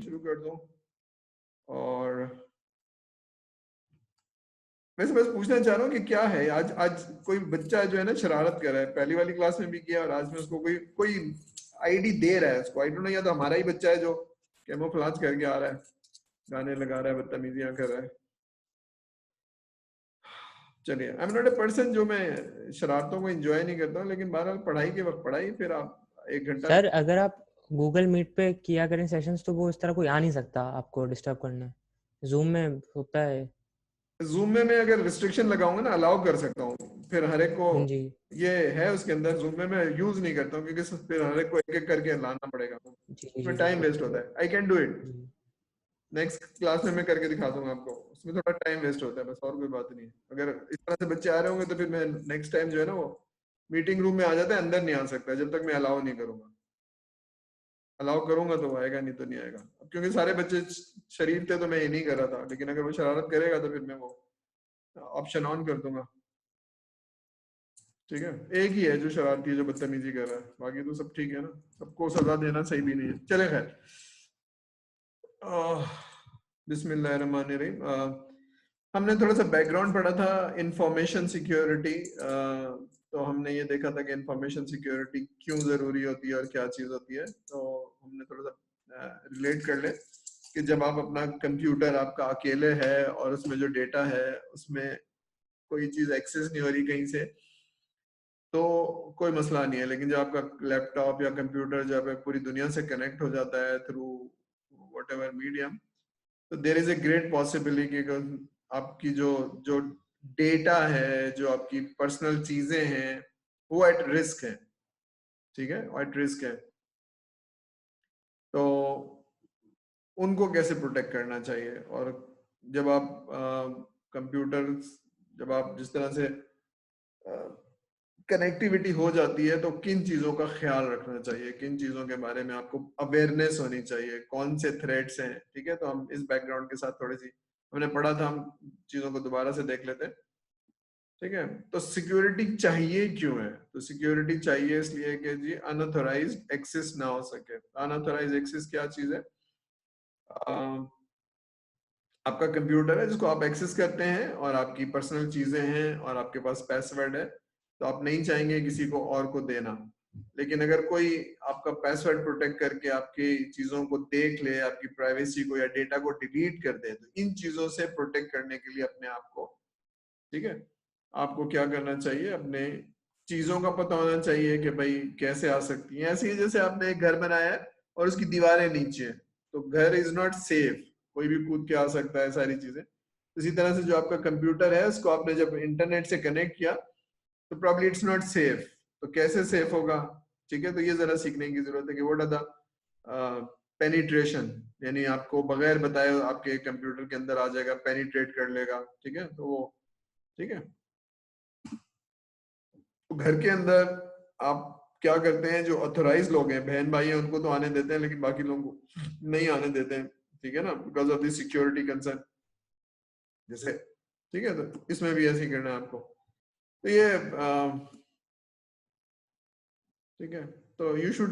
शुरू कर दूं। और वैसे बस पूछना चाह रहा हूँ कि क्या है आज आज कोई बच्चा जो है ना शरारत कर रहा है, पहली वाली क्लास में भी किया और आज में उसको कोई कोई आईडी दे रहा है उसको, आई डोंट नो, या तो हमारा ही बच्चा है जो कैमोफ्लेज करके आ रहा है, गाने लगा रहा है, बदतमीजियां कर रहा है। चलिए, I am not a person जो मैं शरारतों को एंजॉय नहीं करता हूँ, लेकिन बहरहाल पढ़ाई के वक्त पढ़ाई, फिर आप 1 घंटा। सर अगर आप गूगल मीट पे किया करें सेशंस तो वो इस तरह कोई आ नहीं सकता आपको डिस्टर्ब करने। जूम में होता है। जूम में मैं अगर रिस्ट्रिक्शन लगाऊंगा ना, अलाउ कर सकता हूँ, फिर हर एक को हाँ जी ये है उसके अंदर। जूम में मैं यूज नहीं करता हूँ क्योंकि फिर हर एक को एक एक करके लाना पड़ेगा, जी जी उसमें जी टाइम वेस्ट होता है। आई कैन डू इट, जी नेक्स्ट क्लास में मैं करके दिखा दूंगा आपको, उसमें थोड़ा टाइम वेस्ट होता है बस, और कोई बात नहीं है। अगर इस तरह से बच्चे आ रहे होंगे तो फिर मैं नेक्स्ट टाइम जो है ना वो मीटिंग रूम में आ जाता है, अंदर नहीं आ सकता जब तक मैं अलाउ नहीं करूंगा। अलाउ करूंगा तो वो आएगा, नहीं तो नहीं आएगा। अब क्योंकि सारे बच्चे शरीफ थे तो मैं ये नहीं कर रहा था, लेकिन अगर वो शरारत करेगा तो फिर मैं वो ऑप्शन ऑन कर दूंगा। ठीक है, एक ही है जो शरारती है, जो बदतमीजी कर रहा है, बाकी तो सब ठीक है ना। सबको सजा देना सही भी नहीं है। चले खैर, बिस्मिल्लाहिर्रहमानिर्रहीम। हमने थोड़ा सा बैकग्राउंड पढ़ा था इंफॉर्मेशन सिक्योरिटी। तो हमने ये देखा था कि इंफॉर्मेशन सिक्योरिटी क्यों जरूरी होती है और क्या चीज होती है। तो हमने थोड़ा सा रिलेट कर ले कि जब आप अपना कंप्यूटर आपका अकेले है और उसमें जो डेटा है उसमें कोई चीज एक्सेस नहीं हो रही कहीं से, तो कोई मसला नहीं है। लेकिन जब आपका लैपटॉप या कंप्यूटर जब पूरी दुनिया से कनेक्ट हो जाता है थ्रू व्हाटएवर मीडियम, तो there is a great possibility कि आपकी जो जो डेटा है, जो आपकी पर्सनल चीजें हैं, वो एट रिस्क है। ठीक है, एट रिस्क है। तो उनको कैसे प्रोटेक्ट करना चाहिए, और जब आप कंप्यूटर, जब आप जिस तरह से कनेक्टिविटी हो जाती है, तो किन चीजों का ख्याल रखना चाहिए, किन चीजों के बारे में आपको अवेयरनेस होनी चाहिए, कौन से थ्रेट्स हैं। ठीक है, तो हम इस बैकग्राउंड के साथ थोड़ी सी हमने पढ़ा था, हम चीजों को दोबारा से देख लेते हैं। ठीक है, तो सिक्योरिटी चाहिए क्यों है? तो सिक्योरिटी चाहिए इसलिए कि जी अनऑथराइज्ड एक्सेस ना हो सके। अनऑथराइज्ड एक्सेस क्या चीज है? आपका कंप्यूटर है जिसको आप एक्सेस करते हैं और आपकी पर्सनल चीजें हैं और आपके पास पासवर्ड है, तो आप नहीं चाहेंगे किसी को और को देना। लेकिन अगर कोई आपका पासवर्ड प्रोटेक्ट करके आपकी चीजों को देख ले, आपकी प्राइवेसी को या डेटा को डिलीट कर दे, तो इन चीजों से प्रोटेक्ट करने के लिए अपने आप को, ठीक है, आपको क्या करना चाहिए? अपने चीजों का पता होना चाहिए कि भाई कैसे आ सकती हैं। ऐसे ही जैसे आपने एक घर बनाया है और उसकी दीवारें नीचे हैं, तो घर इज नॉट सेफ, कोई भी कूद के आ सकता है, सारी चीजें। इसी तरह से जो आपका कंप्यूटर है उसको आपने जब इंटरनेट से कनेक्ट किया, तो प्रॉब्ली इट्स नॉट सेफ। तो कैसे सेफ होगा? ठीक है, तो ये जरा सीखने की जरूरत है कि व्हाट आर द पेनिट्रेशन, यानी आपको बगैर बताए आपके कंप्यूटर के अंदर आ जाएगा, पेनिट्रेट कर लेगा। ठीक है, तो वो ठीक है। तो घर के अंदर आप क्या करते हैं? जो ऑथोराइज लोग हैं, बहन भाई हैं, उनको तो आने देते हैं, लेकिन बाकी लोगों को नहीं आने देते हैं। ठीक है ना, because of the security concern जैसे। ठीक है, तो इसमें भी ऐसे ही करना है आपको। तो ये ठीक है, तो यू शुड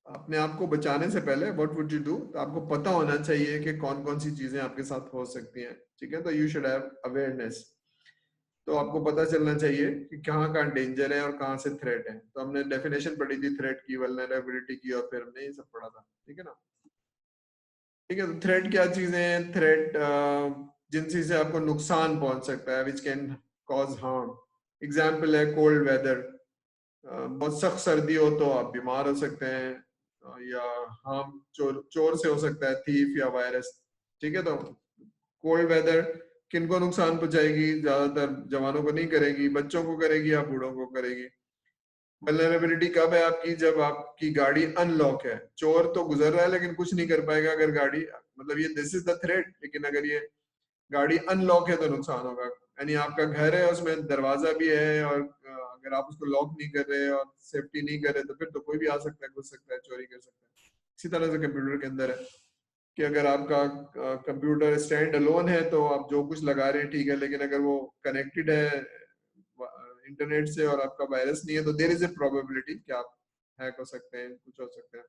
अपने आप को बचाने से पहले व्हाट वुड यू डू, तो आपको पता होना चाहिए कि कौन कौन सी चीजें आपके साथ हो सकती हैं। ठीक है, तो यू शुड हैव अवेयरनेस। तो आपको पता चलना चाहिए कि कहाँ कहाँ डेंजर है और कहाँ से थ्रेट है। तो हमने डेफिनेशन पढ़ी थी थ्रेट की, वल्नरेबिलिटी की, और फिर हमने ये सब पढ़ा था। ठीक है ना। ठीक है, तो थ्रेट क्या चीजें हैं? थ्रेट जिनसे से आपको नुकसान पहुंच सकता है, which can cause harm. Example है कोल्ड वेदर, बहुत सख्त सर्दी हो तो आप बीमार हो सकते हैं, या हार्म चोर चोर से हो सकता है, थीफ या वायरस। ठीक है, तो कोल्ड वेदर किनको नुकसान पहुंचाएगी? ज्यादातर जवानों को नहीं करेगी, बच्चों को करेगी या बूढ़ों को करेगी। वल्नरेबिलिटी कब है आपकी? जब आपकी गाड़ी अनलॉक है, चोर तो गुजर रहा है लेकिन कुछ नहीं कर पाएगा अगर गाड़ी, मतलब ये दिस इज द थ्रेट। लेकिन अगर ये गाड़ी अनलॉक है तो नुकसान होगा। यानी आपका घर है, उसमें दरवाजा भी है, और अगर आप उसको लॉक नहीं कर रहे और सेफ्टी नहीं कर रहे, तो फिर तो कोई भी आ सकता है, घुस सकता है, चोरी कर सकता है। इसी तरह से कंप्यूटर के अंदर है कि अगर आपका कंप्यूटर स्टैंड अलोन है तो आप जो कुछ लगा रहे हैं ठीक है, लेकिन अगर वो कनेक्टेड है इंटरनेट से और आपका वायरस नहीं है, तो देयर इज ए प्रोबेबिलिटी कि आप हैक हो सकते हैं, कुछ हो सकता है।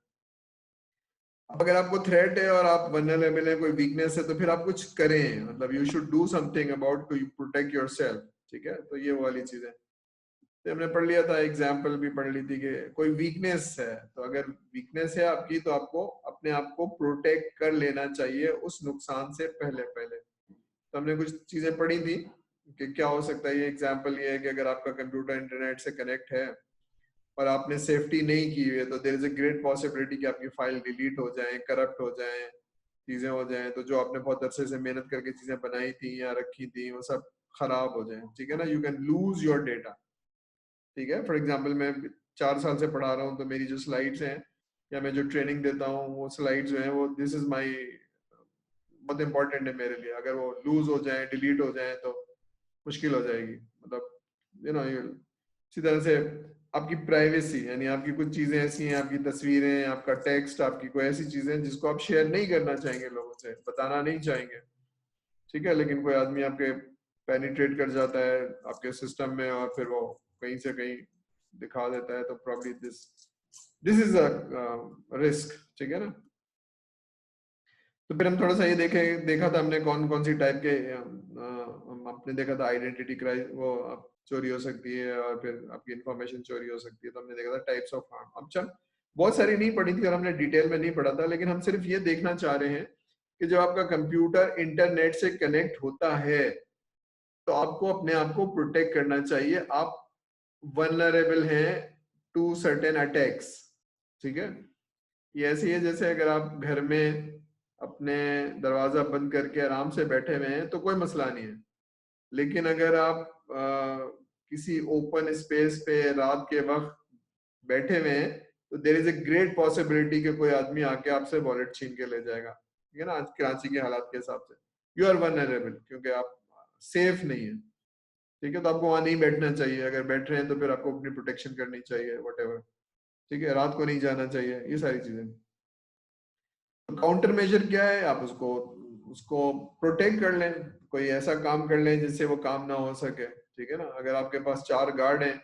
अब अगर आपको थ्रेट है और आप वल्नरेबल है, कोई वीकनेस है, तो फिर आप कुछ करें, मतलब you should do something about to protect yourself, ठीक है। तो ये वाली चीज है। तो हमने पढ़ लिया था, एग्जाम्पल भी पढ़ ली थी कि कोई वीकनेस है, तो अगर वीकनेस है आपकी तो आपको अपने आप को प्रोटेक्ट कर लेना चाहिए उस नुकसान से पहले पहले। तो हमने कुछ चीजें पढ़ी थी कि क्या हो सकता है। ये एग्जाम्पल ये है कि अगर आपका कंप्यूटर इंटरनेट से कनेक्ट है और आपने सेफ्टी नहीं की हुई है, तो there is a great possibility कि आपकी फाइल डिलीट हो जाए, करप्ट हो जाए, चीजें हो जाए, तो जो आपने बहुत अरसे से मेहनत करके चीजें बनाई थी या रखी थी वो सब खराब हो जाए, ठीक है ना। You can lose your data, ठीक है। फॉर एग्जाम्पल मैं 4 साल से पढ़ा रहा हूँ, तो मेरी जो स्लाइड्स हैं या मैं जो ट्रेनिंग देता हूँ, वो स्लाइड्स जो है वो दिस इज माई बहुत इंपॉर्टेंट है मेरे लिए। अगर वो लूज हो जाए, डिलीट हो जाए, तो मुश्किल हो जाएगी। मतलब इसी तरह से आपकी प्राइवेसी, यानी आपकी कुछ चीजें ऐसी हैं, आपकी तस्वीरें, आपका टेक्स्ट, आपकी कोई ऐसी चीजें जिसको आप शेयर नहीं करना चाहेंगे लोगों से, बताना नहीं चाहेंगे, ठीक है। लेकिन कोई आदमी आपके पेनिट्रेट कर जाता है आपके सिस्टम में और फिर वो कहीं से कहीं दिखा देता है, तो probably this this is a risk, ठीक है ना। तो फिर हम थोड़ा सा ये देखा था हमने कौन कौन सी टाइप के हमने देखा था आइडेंटिटी क्राइम, वो आप चोरी हो सकती है और फिर आपकी इंफॉर्मेशन चोरी हो सकती है। तो हमने देखा था टाइप्स ऑफ हार्म। अब चल बहुत सारी नहीं पढ़ी थी और हमने डिटेल में नहीं पढ़ा था, लेकिन हम सिर्फ ये देखना चाह रहे हैं कि जब आपका कंप्यूटर इंटरनेट से कनेक्ट होता है तो आपको अपने आप को प्रोटेक्ट करना चाहिए। आप वल्नरेबल हैं टू सर्टेन अटैक्स, ठीक है। ये ऐसी है जैसे अगर आप घर में अपने दरवाजा बंद करके आराम से बैठे हुए हैं तो कोई मसला नहीं है, लेकिन अगर आप किसी ओपन स्पेस पे रात के वक्त बैठे हुए हैं तो there is a great possibility कि कोई आदमी आके आपसे वॉलेट छीन के ले जाएगा, ठीक है ना। आज कराची के हालात के हिसाब से यू आर वल्नरेबल, क्योंकि आप सेफ नहीं है, ठीक है। तो आपको वहां नहीं बैठना चाहिए, अगर बैठ रहे हैं तो फिर आपको अपनी प्रोटेक्शन करनी चाहिए, वट, ठीक है। रात को नहीं जाना चाहिए, ये सारी चीजें। काउंटर मेजर क्या है, आप उसको उसको प्रोटेक्ट कर लें, कोई ऐसा काम कर लें जिससे वो काम ना हो सके, ठीक है ना। अगर आपके पास 4 गार्ड हैं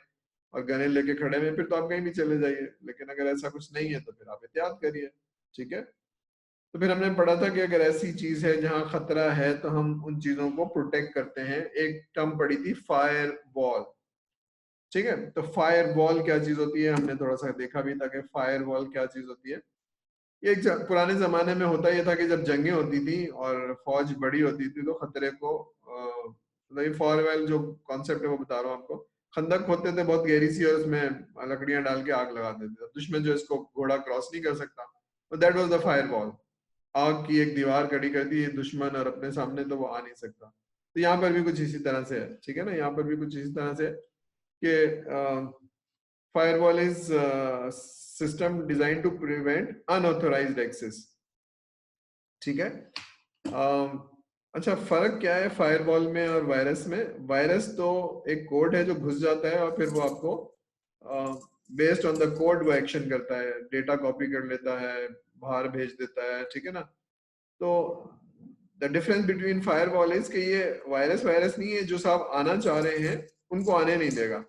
और गने लेके खड़े हैं, फिर तो आप कहीं भी चले जाइए, लेकिन अगर ऐसा कुछ नहीं है तो फिर आप एहतियात करिए, ठीक है। तो फिर हमने पढ़ा था कि अगर ऐसी चीज है जहां खतरा है तो हम उन चीजों को प्रोटेक्ट करते हैं। एक टर्म पढ़ी थी फायर वॉल, ठीक है। तो फायर वॉल क्या चीज होती है, हमने थोड़ा सा देखा भी था कि फायर वॉल क्या चीज होती है। ये पुराने जमाने में होता ये था कि जब जंगें होती थी और फौज बड़ी होती थी तो खतरे को मतलब फॉरवेल जो कॉन्सेप्ट है वो बता रहा हूँ आपको। खंदक होते थे बहुत गहरी सी और उसमें लकड़ियां डाल के आग लगा देते थे, दुश्मन जो इसको घोड़ा क्रॉस नहीं कर सकता, तो that was the fire wall. आग की एक दीवार खड़ी कर दी दुश्मन और अपने सामने, तो वो आ नहीं सकता। तो यहाँ पर भी कुछ इसी तरह से है, ठीक है ना। यहाँ पर भी कुछ इसी तरह से कि firewall is system designed to prevent unauthorized access, ठीक है। अच्छा, फर्क क्या है फायरवॉल में और वायरस में। वायरस तो एक कोड है जो घुस जाता है और फिर वो आपको बेस्ड ऑन द कोड वो एक्शन करता है, डेटा कॉपी कर लेता है, बाहर भेज देता है, ठीक है ना। तो the difference between firewall is कि ये वायरस वायरस नहीं है, जो साहब आना चाह रहे हैं उनको आने नहीं देगा,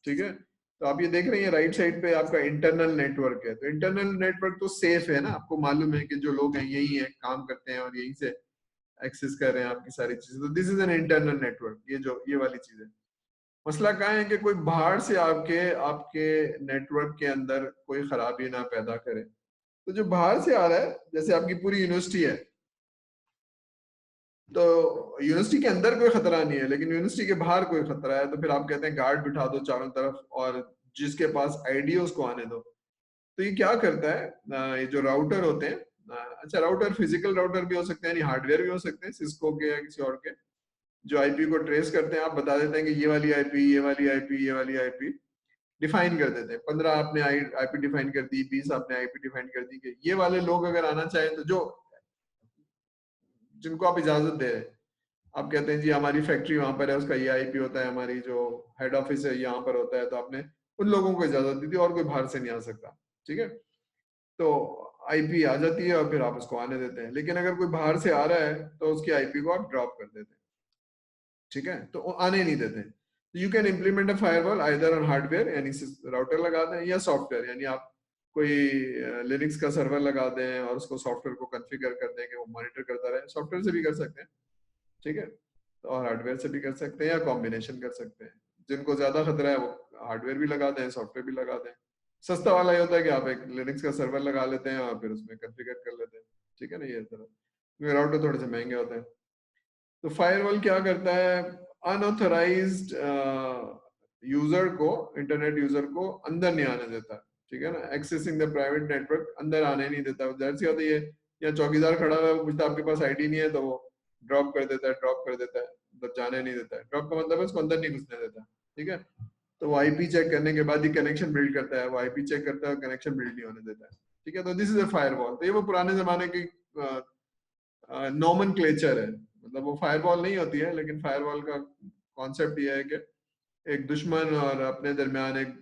ठीक है। तो आप ये देख रहे हैं राइट साइड पे आपका इंटरनल नेटवर्क है, तो इंटरनल नेटवर्क तो सेफ है ना, आपको मालूम है कि जो लोग हैं यही है, काम करते हैं और यहीं से एक्सेस कर रहे हैं आपकी सारी चीजें, तो this is an internal network. ये जो ये वाली चीज है, मसला कहाँ है कि कोई बाहर से आपके आपके नेटवर्क के अंदर कोई खराबी ना पैदा करे। तो जो बाहर से आ रहा है, जैसे आपकी पूरी यूनिवर्सिटी है, तो यूनिवर्सिटी के अंदर कोई खतरा नहीं है, लेकिन यूनिवर्सिटी के बाहर कोई खतरा है, तो फिर आप कहते हैं गार्ड बिठा दो चारों तरफ और जिसके पास आईडी है उसको आने दो। तो ये क्या करता है, ये जो राउटर होते हैं, अच्छा राउटर फिजिकल राउटर भी हो सकते हैं, यानी हार्डवेयर भी हो सकते हैं सिस्को के या किसी और के, जो आईपी को ट्रेस करते हैं। आप बता देते हैं कि ये वाली आईपी, ये वाली आईपी, ये वाली आईपी डिफाइन कर देते हैं। 15 आपने आईपी डिफाइन कर दी, 20 आपने आईपी डिफाइन कर दी कि ये वाले लोग अगर आना चाहें, तो जो जिनको आप इजाजत दे रहे हैं, आप कहते हैं जी हमारी फैक्ट्री वहां पर है, उसका ये आईपी होता है, हमारी जो हेड ऑफिस है यहाँ पर होता है, तो आपने उन लोगों को इजाजत दी थी और कोई बाहर से नहीं आ सकता, ठीक है। तो आईपी आ जाती है और फिर आप उसको आने देते हैं, लेकिन अगर कोई बाहर से आ रहा है तो उसकी आईपी को आप ड्रॉप कर देते हैं, ठीक है, तो आने नहीं देते। You can implement a firewall either on hardware, यानी राउटर लगा दें, या सॉफ्टवेयर, यानी आप कोई लिनक्स का सर्वर लगा दें और उसको सॉफ्टवेयर को कॉन्फ़िगर कर दें कि वो मॉनिटर करता रहे। सॉफ्टवेयर से भी कर सकते हैं, ठीक है, और हार्डवेयर से भी कर सकते हैं या कॉम्बिनेशन कर सकते हैं। जिनको ज्यादा खतरा है वो हार्डवेयर भी लगा दें, सॉफ्टवेयर भी लगा दें। सस्ता वाला ये होता है कि आप एक लिनक्स का सर्वर लगा लेते हैं और फिर उसमें कॉन्फ़िगर कर लेते हैं, ठीक है ना, ये तरह राउटर थोड़े से महंगे होते हैं। तो फायरवॉल क्या करता है, अनऑथराइज्ड यूजर को, इंटरनेट यूजर को अंदर नहीं आने देता, ठीक है ना, एक्सेसिंग द प्राइवेट नेटवर्क, अंदर आने नहीं देता। जाहिर सी बात है, ये या चौकीदार खड़ा हुआ है, वो पूछता है आपके पास आईडी नहीं है, तो वो ड्रॉप कर देता है, मतलब जाने नहीं देता है। ड्रॉप का मतलब है उसको अंदर नहीं घुसने देता, ठीक है। तो वो आईपी चेक करने के बाद ही कनेक्शन बिल्ड करता है, वो आईपी चेक करता है और कनेक्शन बिल्ड नहीं होने देता है, ठीक है। तो दिस इज अ फायरवॉल। तो ये वो पुराने जमाने की नॉमेनक्लेचर है, मतलब वो फायरवॉल नहीं होती है, लेकिन फायरवॉल का कॉन्सेप्ट ये है कि एक दुश्मन और अपने दरमियान एक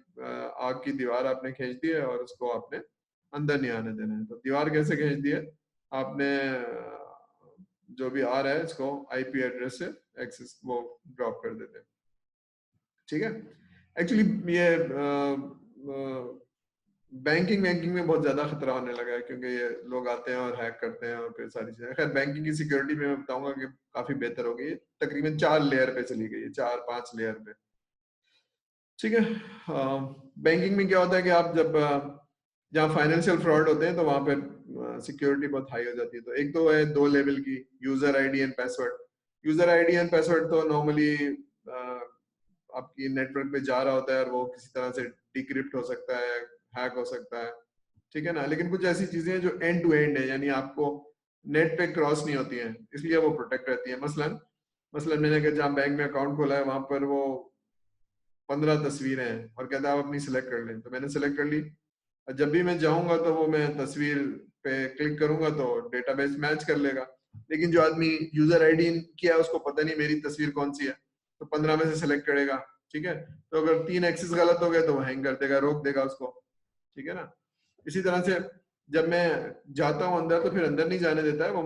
आग की दीवार आपने खींच दी है और उसको आपने अंदर नहीं आने देना है। तो दीवार कैसे खींच दी है आपने, जो भी आ रहा है इसको आईपी एड्रेस से एक्सेस वो ड्रॉप कर देते हैं, ठीक है। एक्चुअली ये बैंकिंग में बहुत ज्यादा खतरा होने लगा है, क्योंकि ये लोग आते हैं और हैक करते हैं और फिर सारी चीजें। खैर बैंकिंग की सिक्योरिटी में मैं बताऊंगा कि काफी बेहतर हो गई है, तकरीबन 4 लेयर पे चली गई है, 4-5 लेयर पे, ठीक है। बैंकिंग में क्या होता है कि आप जब जहाँ फाइनेंशियल फ्रॉड होते हैं तो वहां पर सिक्योरिटी बहुत हाई हो जाती है। तो एक तो है 2 लेवल की, user ID and password. User ID and password तो नॉर्मली आपकी नेटवर्क पे जा रहा होता है और वो किसी तरह से डिक्रिप्ट हो सकता है, हैक हो सकता है, ठीक है ना। लेकिन कुछ ऐसी चीजें हैं जो एंड टू एंड है, यानी आपको नेट पे क्रॉस नहीं होती हैं, इसलिए वो प्रोटेक्ट रहती है। मसलन मैंने अगर जहाँ बैंक में अकाउंट खोला है वहां पर वो 15 तस्वीरें हैं और कहता है आप अपनी सिलेक्ट कर लें, तो मैंने सिलेक्ट कर ली। और जब भी मैं जाऊंगा तो वो मैं तस्वीर पे क्लिक करूंगा तो डेटाबेस मैच कर लेगा। लेकिन जो आदमी यूजर आईडी किया है उसको पता नहीं मेरी तस्वीर कौन सी है, तो 15 में से सिलेक्ट करेगा, ठीक है। तो अगर 3 एक्सेस गलत हो गए तो वो हैंग कर देगा, रोक देगा उसको, ठीक है ना। इसी तरह से जब मैं जाता हूँ अंदर तो फिर अंदर नहीं जाने देता है वो,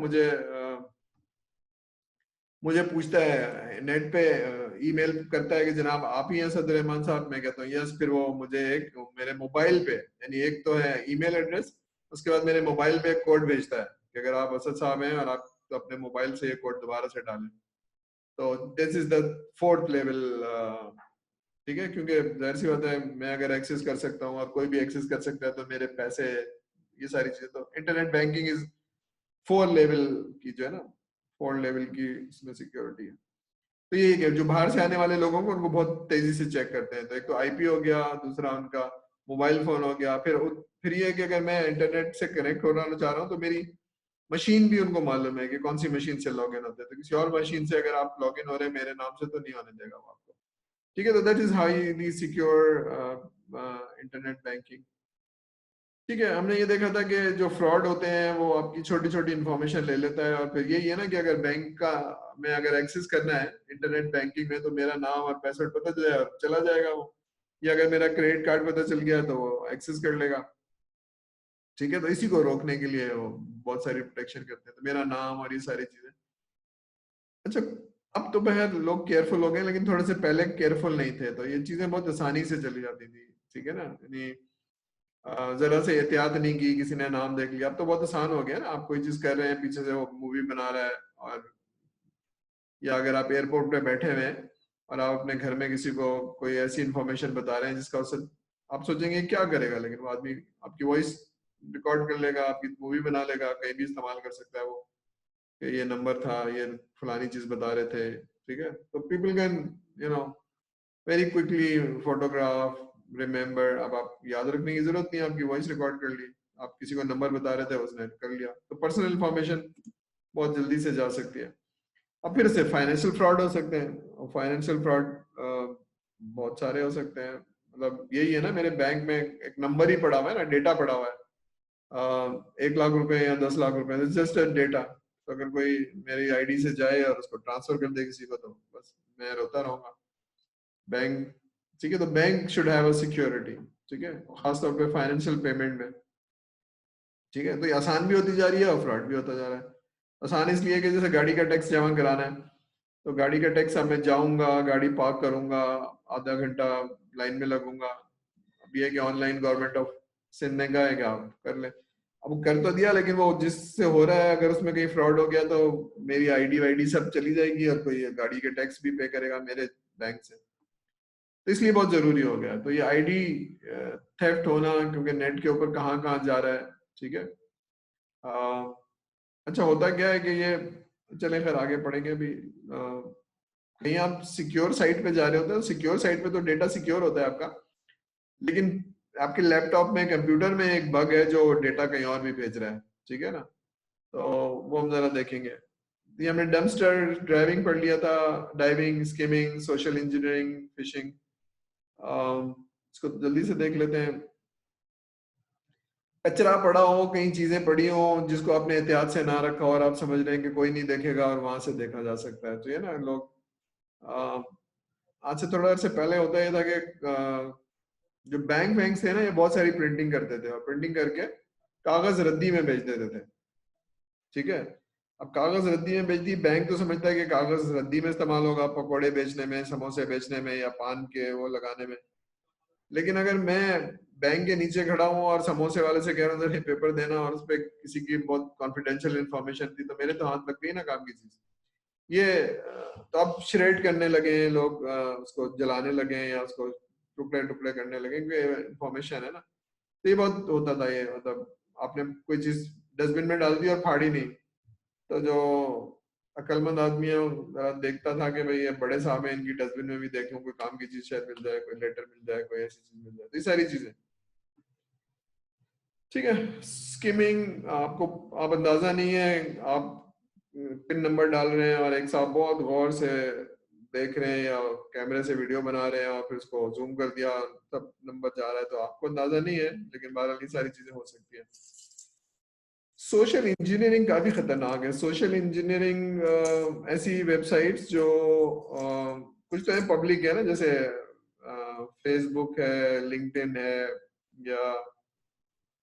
मुझे पूछता है नेट पे, ईमेल करता है कि जनाब आप ही हैं सदर रहमान साहब। मैं कहता हूँ यस। फिर वो मुझे एक मेरे मोबाइल पे, यानी एक तो है ईमेल एड्रेस, उसके बाद मेरे मोबाइल पे एक कोड भेजता है कि अगर आप असद साहब हैं और आप तो अपने मोबाइल से ये कोड दोबारा से डालें। तो this is the 4th level, ठीक है, क्योंकि जाहिर सी बात है मैं अगर एक्सेस कर सकता हूँ और कोई भी एक्सेस कर सकता है तो मेरे पैसे, ये सारी चीजें। तो इंटरनेट बैंकिंग इज 4 लेवल की जो है ना, 4 लेवल की इसमें सिक्योरिटी है। तो ये है जो बाहर से आने वाले लोगों को उनको बहुत तेजी से चेक करते हैं। तो एक तो आईपी हो गया, दूसरा उनका मोबाइल फोन हो गया, फिर ये है कि अगर मैं इंटरनेट से कनेक्ट होना चाह रहा हूँ तो मेरी मशीन भी उनको मालूम है कि कौन सी मशीन से लॉगिन होते हैं। तो किसी और मशीन से अगर आप लॉगिन हो रहे हैं मेरे नाम से तो नहीं होने देगा वो आपको, ठीक है। तो that is highly secure internet banking, ठीक है। हमने ये देखा था कि जो फ्रॉड होते हैं वो आपकी छोटी छोटी इंफॉर्मेशन ले लेता है और फिर यही है ना कि अगर बैंक का में अगर एक्सेस करना है इंटरनेट बैंकिंग में तो मेरा नाम और पासवर्ड पता चला जाएगा वो, या अगर मेरा क्रेडिट कार्ड पता चल गया तो वो एक्सेस कर लेगा, ठीक है। तो इसी को रोकने के लिए वो बहुत सारी प्रोटेक्शन करते हैं, तो मेरा नाम और ये सारी चीजें। अच्छा, अब तो बहर लोग केयरफुल हो गए, लेकिन थोड़े से पहले केयरफुल नहीं थे, तो ये चीजें बहुत आसानी से चली जाती थी, ठीक है ना। यानी जरा से एहतियात नहीं की, किसी ने नाम देख लिया। अब तो बहुत आसान हो गया ना, आप कोई चीज कर रहे हैं पीछे से वो मूवी बना रहा है, और या अगर आप एयरपोर्ट पे बैठे हुए हैं और आप अपने घर में किसी को कोई ऐसी इंफॉर्मेशन बता रहे हैं जिसका उससे आप सोचेंगे क्या करेगा, लेकिन वो आदमी आपकी वॉइस रिकॉर्ड कर लेगा, आपकी मूवी बना लेगा, कहीं भी इस्तेमाल कर सकता है वो कि ये नंबर था, ये फलानी चीज बता रहे थे, ठीक है। तो people can you know very quickly photograph remember. अब आप याद रखने की जरूरत नहीं, आपकी वॉइस रिकॉर्ड कर ली, आप किसी को नंबर बता रहे थे उसने कर लिया, तो पर्सनल इंफॉर्मेशन बहुत जल्दी से जा सकती है। अब फिर से फाइनेंशियल फ्रॉड हो सकते हैं, फाइनेंशियल फ्रॉड बहुत सारे हो सकते हैं। मतलब यही है ना, मेरे बैंक में एक नंबर ही पड़ा हुआ है ना, डेटा पड़ा हुआ है, 1 लाख रुपए या 10 लाख रुपए, जस्ट डेटा। तो अगर कोई मेरी आईडी से जाए और उसको ट्रांसफर कर दे किसी को तो बस मैं रोता रहूंगा। बैंक, ठीक है। तो bank should have a security, ठीक है, खासतौर पे फाइनेंशियल पेमेंट में, ठीक है। तो ये आसान भी होती जा रही है और फ्रॉड भी होता जा रहा है। आसान इसलिए कि जैसे गाड़ी का टैक्स जमा कराना है, तो गाड़ी का टैक्स अब मैं जाऊंगा, गाड़ी पार्क करूंगा, आधा घंटा लाइन में लगूंगा। अब ये है कि ऑनलाइन गवर्नमेंट ऑफ सिन्ने का है क्या, आप कर ले। अब वो कर तो दिया, लेकिन वो जिससे हो रहा है अगर उसमें कहीं फ्रॉड हो गया तो मेरी आईडी वाईडी सब चली जाएगी और कोई गाड़ी के टैक्स भी पे करेगा मेरे बैंक से। तो इसलिए बहुत जरूरी हो गया। तो ये आईडी थेफ्ट होना, क्योंकि नेट के ऊपर कहाँ कहाँ जा रहा है, ठीक है। अच्छा होता क्या है कि ये, चले खैर आगे पढ़ेंगे अभी। कहीं आप सिक्योर साइट पे जा रहे होते हैं, सिक्योर साइट पे तो डेटा सिक्योर होता है आपका, लेकिन आपके लैपटॉप में, कंप्यूटर में एक बग है जो डेटा कहीं और भी भेज रहा है, ठीक है ना। तो वो हम जरा देखेंगे। ये हमने डम्पस्टर ड्राइविंग पढ़ लिया था, diving, skimming, social engineering, fishing. इसको जल्दी से देख लेते हैं। कचरा पड़ा हो, कई चीजें पड़ी हो जिसको आपने एहतियात से ना रखा और आप समझ रहे हैं कि कोई नहीं देखेगा और वहां से देखा जा सकता है, तो ये ना लोग आज से थोड़ा अर्से पहले होता ये था कि जो बैंक थे ना, ये बहुत सारी प्रिंटिंग करते थे और प्रिंटिंग करके कागज रद्दी में बेच देते थे, ठीक है। अब कागज रद्दी में बेच दी, बैंक तो समझता है कि कागज रद्दी में इस्तेमाल होगा पकौड़े बेचने में, समोसे बेचने में या पान के वो लगाने में। लेकिन अगर मैं बैंक के नीचे खड़ा हूँ और समोसे वाले से कह रहा हूँ पेपर देना, और उस पर किसी की बहुत कॉन्फिडेंशियल इंफॉर्मेशन थी, तो मेरे तो हाथ लग गई ना काम की चीज। ये तो अब श्रेड करने लगे हैं लोग, उसको जलाने लगे हैं या उसको टुकड़े टुकड़े करने लगे, क्योंकि इंफॉर्मेशन है ना। तो ये बहुत होता था ये, मतलब आपने कोई चीज डस्टबिन में डाल दी और फाड़ी नहीं, तो जो अक्लमंद आदमी है वो देखता था कि भाई ये बड़े साहब हैं, इनकी डस्टबिन में भी देख लूं, कोई काम की चीज शायद मिल जाए, कोई लेटर मिल जाए, कोई ऐसी चीज मिल जाए, तो ये सारी चीजें, ठीक है। स्किमिंग, आपको आप अंदाजा नहीं है, आप पिन नंबर डाल रहे हैं और एक साहब बहुत गौर से देख रहे हैं या कैमरे से वीडियो बना रहे हैं और फिर उसको जूम कर दिया, तब नंबर जा रहा है, तो आपको अंदाजा नहीं है, लेकिन बहरहाल ये सारी चीजें हो सकती है। सोशल इंजीनियरिंग काफी खतरनाक है। सोशल इंजीनियरिंग ऐसी वेबसाइट्स जो कुछ तो है पब्लिक है ना, जैसे फेसबुक है, लिंक्डइन है या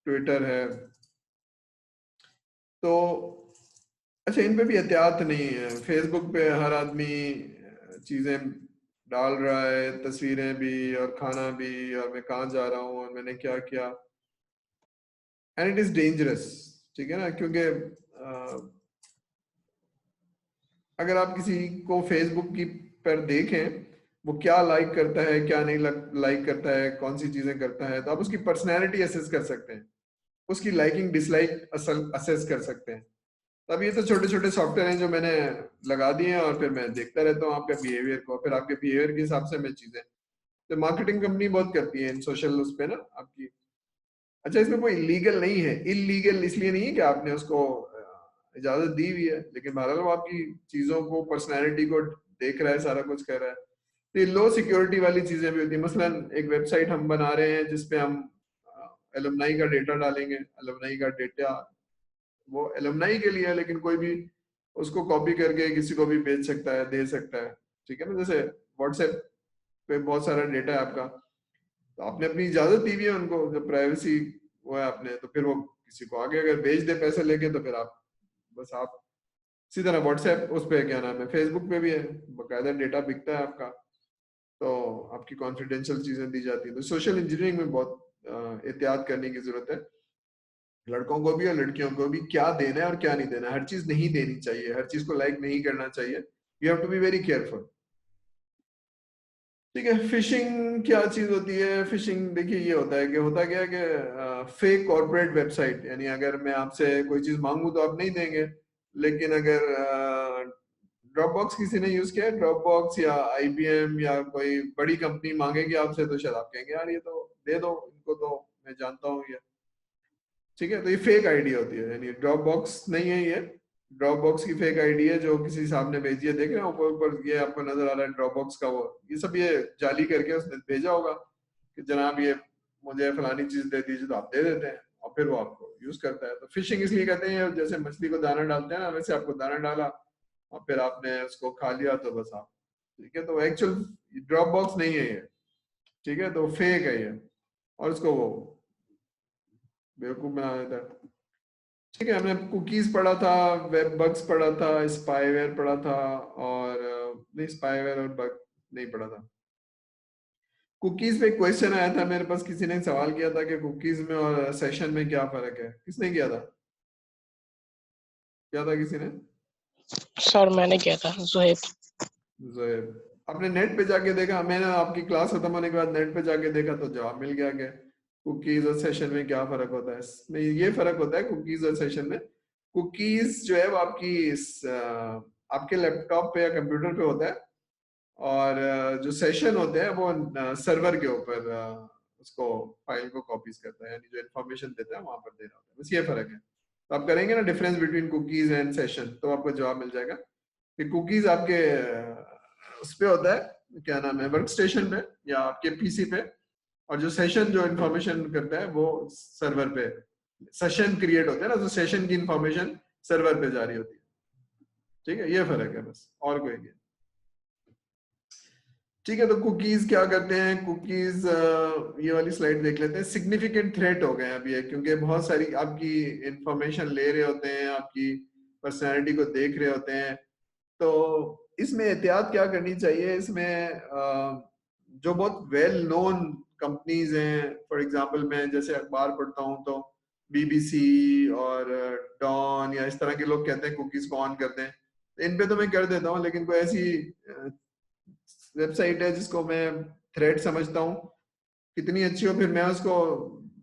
ट्विटर है, तो अच्छा इन पे भी एहतियात नहीं है। फेसबुक पे हर आदमी चीजें डाल रहा है, तस्वीरें भी और खाना भी, और मैं कहाँ जा रहा हूँ और मैंने क्या किया, एंड इट इज डेंजरस, ठीक है ना। क्योंकि अगर आप किसी को फेसबुक की पर देखें वो क्या लाइक करता है, क्या नहीं लाइक करता है, कौन सी चीजें करता है, तो आप उसकी पर्सनैलिटी असेस कर सकते हैं, उसकी लाइकिंग डिसलाइक असल असेस कर सकते हैं। अब ये तो छोटे छोटे सॉफ्टवेयर हैं जो मैंने लगा दिए हैं और फिर मैं देखता रहता हूँ आपके बिहेवियर को, फिर आपके बिहेवियर के हिसाब से मैं चीजें, तो मार्केटिंग कंपनी बहुत करती है इन सोशल उस पे ना आपकी। अच्छा इसमें कोई इलीगल नहीं है, इलीगल इसलिए नहीं है कि आपने उसको इजाजत दी हुई है, लेकिन बहरहाल वो आपकी चीजों को, पर्सनैलिटी को देख रहा है, सारा कुछ कर रहा है। तो ये लो सिक्योरिटी वाली चीजें भी होती है। मसलन एक वेबसाइट हम बना रहे हैं जिसपे हम एलुमनाई का डेटा डालेंगे, एलुमनाई का डेटा वो एलुमनाई के लिए है, लेकिन कोई भी उसको कॉपी करके किसी को भी बेच सकता है, दे सकता है, ठीक है ना। जैसे व्हाट्सएप पे बहुत सारा डेटा है आपका, तो आपने अपनी इजाजत दी हुई है उनको, जब प्राइवेसी वो है आपने, तो फिर वो किसी को आगे अगर बेच दे पैसे लेके, तो फिर आप बस आप इसी तरह व्हाट्सएप उस पे क्या नाम है, फेसबुक पे भी है, बकायदा डेटा बिकता है आपका, तो आपकी कॉन्फिडेंशियल चीजें दी जाती है। तो सोशल इंजीनियरिंग में बहुत एहतियात करने की जरूरत है, लड़कों को भी और लड़कियों को भी, क्या देना है और क्या नहीं देना है। हर चीज नहीं देनी चाहिए, हर चीज को लाइक नहीं करना चाहिए, you have to be very careful, ठीक है। फिशिंग क्या चीज होती है? फिशिंग देखिए ये होता है कि होता क्या है कि फेक कॉर्पोरेट वेबसाइट, यानी अगर मैं आपसे कोई चीज मांगू तो आप नहीं देंगे, लेकिन अगर ड्रॉप बॉक्स किसी ने यूज किया है, ड्रॉप बॉक्स या आईबीएम या कोई बड़ी कंपनी मांगेगी आपसे, तो शायद आप कहेंगे यार ये तो दे दो इनको, तो मैं जानता हूँ ये, ठीक है। तो ये फेक आईडी होती है, यानी ड्रॉप बॉक्स नहीं है ये, ड्रॉप बॉक्स की फेक आईडी है जो किसी साहब ने भेजी है। देख रहे हो ऊपर ऊपर ये आपको नजर आ रहा है ड्रॉप बॉक्स का, वो ये सब ये जाली करके उसने भेजा होगा कि जनाब ये मुझे फलानी चीज दे दीजिए, तो आप दे देते हैं और फिर वो आपको यूज करता है। तो फिशिंग इसलिए कहते हैं, जैसे मछली को दाना डालते हैं ना, वैसे आपको दाना डाला और फिर आपने उसको खा लिया, तो बस आप, ठीक है। तो एक्चुअल ड्रॉप बॉक्स नहीं है ये, ठीक है, तो फेक है ये, और इसको वो बेवकूफ बना देता है, ठीक है। हमने कुकीज पढ़ा था, वेब बग्स पढ़ा था, स्पाईवेयर पढ़ा था, और नहीं स्पाईवेयर और बग नहीं पढ़ा था। कुकीज पे क्वेश्चन आया था मेरे पास, किसी ने सवाल किया था कि कुकीज में और सेशन में क्या फर्क है। किसने किया था? क्या था किसी ने? सर मैंने किया था, जोहेब। जोएब, आपने नेट पे जाके देखा? मैंने आपकी क्लास खत्म होने के बाद नेट पे जाके देखा तो जवाब मिल गया कि कुकीज और सेशन में क्या फर्क होता है। इसमें ये फर्क होता है कुकीज और सेशन में, कुकीज जो है वो आपके लैपटॉप पे या कंप्यूटर पे होता है, और जो सेशन होते हैं वो सर्वर के ऊपर उसको फाइल को कॉपीज करता है, यानी जो इन्फॉर्मेशन देता है वहां पर दे रहा होता है। बस ये फर्क है। तो आप करेंगे ना difference between cookies and session, तो आपको जवाब मिल जाएगा कि कुकीज आपके उस पे होता है, क्या नाम है, वर्क स्टेशन पे या आपके पीसी पे, और जो सेशन जो इन्फॉर्मेशन करता है वो सर्वर पे, सेशन क्रिएट होते हैं ना, तो सेशन की इंफॉर्मेशन सर्वर पे जारी होती है। ठीक है, ये फर्क है बस, और कोई नहीं। ठीक है, तो कुकीज क्या करते हैं? कुकीज ये वाली स्लाइड देख लेते हैं। सिग्निफिकेंट थ्रेट हो गए अभी ये, क्योंकि बहुत सारी आपकी इंफॉर्मेशन ले रहे होते हैं, आपकी पर्सनैलिटी को देख रहे होते हैं। तो इसमें एहतियात क्या करनी चाहिए? इसमें जो बहुत वेल नोन कंपनीज हैं, फॉर एग्जांपल मैं जैसे अखबार पढ़ता हूँ तो बीबीसी और डॉन या इस तरह के लोग कहते हैं कुकीज को ऑन करते हैं, इन पे तो मैं कर देता हूँ। लेकिन कोई ऐसी वेबसाइट है जिसको मैं थ्रेड समझता हूँ, कितनी अच्छी हो, फिर मैं उसको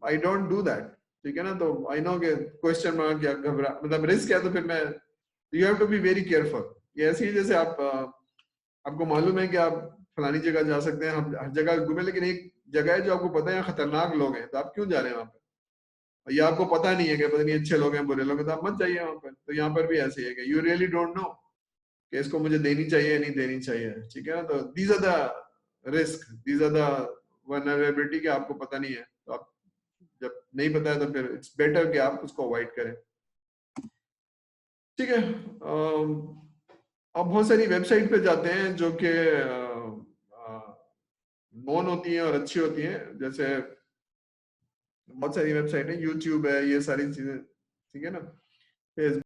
आई डोंट डू दैट। ठीक है ना, तो आई नो के क्वेश्चन मार्क या घबरा, मतलब रिस्क है, तो फिर मैं, you have to be very careful. ये ऐसे ही जैसे आपको मालूम है कि आप फलानी जगह जा सकते हैं, हम हर जगह घूमे, लेकिन एक जगह है जो आपको पता है यहाँ खतरनाक लोग हैं, तो आप क्यों जा रहे हैं वहां पे? या आपको पता नहीं है कि पता नहीं अच्छे लोग हैं बुरे लोग हैं, तो आप मत जाइए वहां पर। तो यहाँ पर भी ऐसे ही है कि यू रियली डोंट नो कि इसको मुझे देनी चाहिए या नहीं देनी चाहिए। ठीक है ना, तो these are the risk, these are the vulnerability कि आपको पता नहीं है। तो आप जब नहीं पता है तो फिर इट्स बेटर कि आप उसको अवॉइड करें। ठीक है, अब बहुत सारी वेबसाइट पे जाते हैं जो कि नोन होती हैं और अच्छी होती हैं, जैसे बहुत सारी वेबसाइट है, यूट्यूब है, ये सारी चीजें। ठीक है ना, फेसबुक